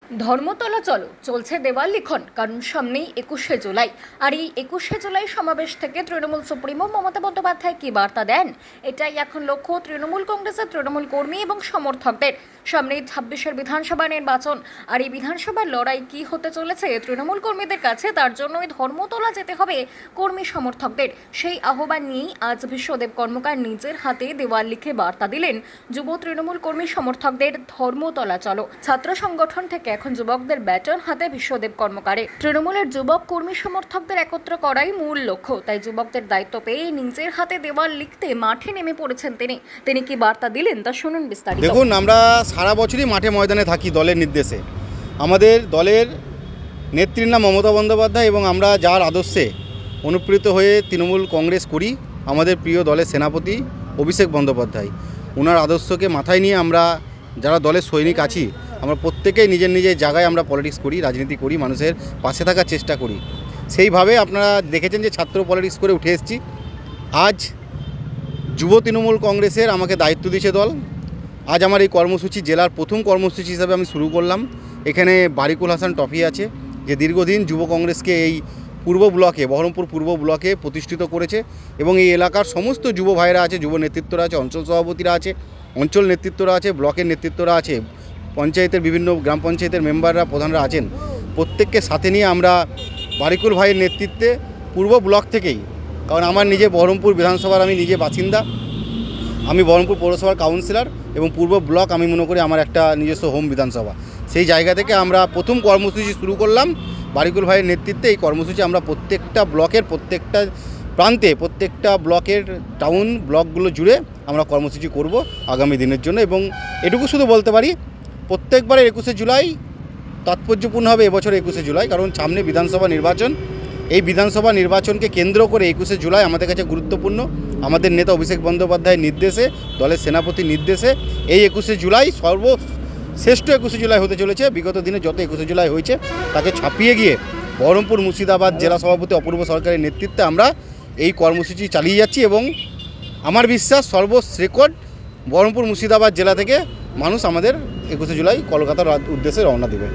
ধর্মতলা চলো চলছে দেওয়াল লিখন, কারণ সামনেই 21শে জুলাই। আর এই 21শে জুলাই সমাবেশ থেকে তৃণমূল সুপ্রিমো মমতা বন্দ্যোপাধ্যায় কি বার্তা দেন, এটাই এখন লক্ষ্য তৃণমূল কংগ্রেসের তৃণমূল কর্মী এবং সমর্থকদের। সামনেই 26এর বিধানসভা নির্বাচন, আর এই বিধানসভার লড়াই কি হতে চলেছে তৃণমূল কর্মীদের কাছে, তার জন্যই ধর্মতলা যেতে হবে কর্মী সমর্থকদের। সেই আহ্বান নিয়েই আজ বিশ্বদেব কর্মকার নিজের হাতে দেওয়াল লিখে বার্তা দিলেন যুব তৃণমূল কর্মী সমর্থকদের। ধর্মতলা চলো ছাত্র সংগঠন থেকে এখন যুবকদের ব্যাটন হাতে বিশ্বদেব কর্মকারে। তৃণমূলের যুবক কর্মী সমর্থকদের একত্র করাই মূল লক্ষ্য, তাই যুবকদের দায়িত্ব পেয়ে নিজের হাতে দেওয়াল লিখতে মাঠে নেমে পড়েছেন তিনি কি বার্তা দিলেন তা শুনুন বিস্তারিত। দেখুন, আমরা সারা বছরই মাঠে ময়দানে থাকি দলের নির্দেশে। আমাদের দলের নেত্রীর নাম মমতা বন্দ্যোপাধ্যায় এবং আমরা যার আদর্শে অনুপ্রেরিত হয়ে তৃণমূল কংগ্রেস করি, আমাদের প্রিয় দলের সেনাপতি অভিষেক বন্দ্যোপাধ্যায়, ওনার আদর্শকে মাথায় নিয়ে আমরা যারা দলের সৈনিক আছি, আমরা প্রত্যেকেই নিজের নিজের জায়গায় আমরা পলিটিক্স করি, রাজনীতি করি, মানুষের পাশে থাকার চেষ্টা করি। সেইভাবে আপনারা দেখেছেন যে ছাত্র পলিটিক্স করে উঠে এসেছি। আজ যুব তৃণমূল কংগ্রেসের আমাকে দায়িত্ব দিয়েছে দল। আজ আমার এই কর্মসূচি জেলার প্রথম কর্মসূচি হিসাবে আমি শুরু করলাম। এখানে বারিকুল হাসান ট্রফি আছে, যে দীর্ঘদিন যুব কংগ্রেসকে এই পূর্ব ব্লকে, বহরমপুর পূর্ব ব্লকে প্রতিষ্ঠিত করেছে এবং এই এলাকার সমস্ত যুব ভাইরা আছে, যুব নেতৃত্বরা আছে, অঞ্চল সভাপতিরা আছে, অঞ্চল নেতৃত্বরা আছে, ব্লকের নেতৃত্বরা আছে, পঞ্চায়েতের বিভিন্ন গ্রাম পঞ্চায়েতের মেম্বাররা, প্রধানরা আছেন। প্রত্যেককে সাথে নিয়ে আমরা বারিকুল ভাইয়ের নেতৃত্বে পূর্ব ব্লক থেকেই, কারণ আমার নিজে বহরমপুর বিধানসভার আমি নিজে বাসিন্দা, আমি বহরমপুর পৌরসভার কাউন্সিলর এবং পূর্ব ব্লক আমি মনে করি আমার একটা নিজস্ব হোম বিধানসভা। সেই জায়গা থেকে আমরা প্রথম কর্মসূচি শুরু করলাম বারিকুল ভাইয়ের নেতৃত্বে। এই কর্মসূচি আমরা প্রত্যেকটা ব্লকের প্রত্যেকটা প্রান্তে, প্রত্যেকটা ব্লকের টাউন ব্লকগুলো জুড়ে আমরা কর্মসূচি করব আগামী দিনের জন্য। এবং এটুকু শুধু বলতে পারি, প্রত্যেকবারের 21শে জুলাই তাৎপর্যপূর্ণ হবে এবছর 21শে জুলাই, কারণ সামনে বিধানসভা নির্বাচন। এই বিধানসভা নির্বাচনকে কেন্দ্র করে 21শে জুলাই আমাদের কাছে গুরুত্বপূর্ণ। আমাদের নেতা অভিষেক বন্দ্যোপাধ্যায়ের নির্দেশে, দলের সেনাপতির নির্দেশে এই 21শে জুলাই সর্বশ্রেষ্ঠ 21শে জুলাই হতে চলেছে। বিগত দিনে যত 21শে জুলাই হয়েছে তাকে ছাপিয়ে গিয়ে বহরমপুর মুর্শিদাবাদ জেলা সভাপতি অপূর্ব সরকারের নেতৃত্বে আমরা এই কর্মসূচি চালিয়ে যাচ্ছি এবং আমার বিশ্বাস সর্বরেকর্ড বহরমপুর মুর্শিদাবাদ জেলা থেকে মানুষ আমাদের 21শে জুলাই কলকাতার উদ্দেশ্যে রওনা দেবে।